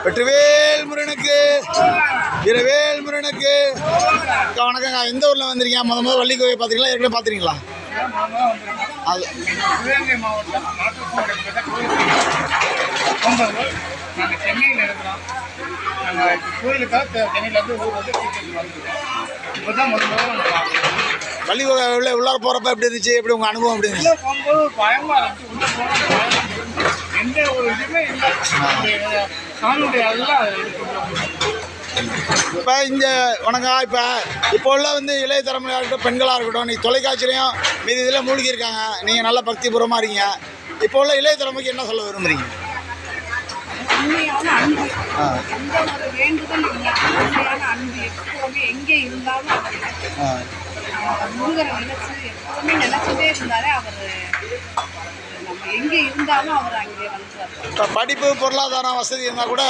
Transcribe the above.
வெற்றிவேல் முருகனுக்கு வீரவேல் முருகனுக்கு. வணக்கங்க. எந்த ஊரில் வந்திருக்கீங்க? முதல் வள்ளி கோயில் பார்த்துருக்கீங்களா? ஏற்கனவே பார்த்துருக்கீங்களா? அது சிவகங்கை மாவட்டம் நாங்கள் சென்னையில் இருக்கிறோம். நாங்கள் கோயிலுக்காக சென்னையிலேருந்து ஊர் வந்து இப்போ தான் வள்ளி கோயில் உள்ளார போகிறப்ப எப்படி இருந்துச்சு? எப்படி உங்கள் அனுபவம் எப்படி இருந்துச்சு? போகும்போது பயமாக இருந்துச்சு. உள்ளே போகிறது எந்த ஒரு இதுவுமே இல்லை. சாமியுடைய எல்லாம் இப்போ இந்த வணக்கம். இப்போ உள்ள இளைய தலைமுறையாக இருக்கட்டும், பெண்களாக இருக்கட்டும், நீ தொலைக்காட்சியிலையும் மீதி இதில் மூழ்கி இருக்காங்க. நீங்கள் நல்ல பக்திபூர்வமாக இருக்கீங்க. இப்போ உள்ள இளைய தலைமுறைக்கு என்ன சொல்ல விரும்புகிறீங்க? உண்மையான அன்பு, எந்த ஒரு வேண்டுதல் இல்லை. உண்மையான அன்பு எப்போவுமே எங்கே இருந்தாலும் அவர் முருகரை நினைச்சு எப்போவுமே நினைச்சிட்டே இருந்தாலே அவர் நம்ம எங்கே இருந்தாலும் அவர் அங்கே வந்து. இப்போ படிப்பு பொருளாதாரம் வசதி இருந்தால் கூட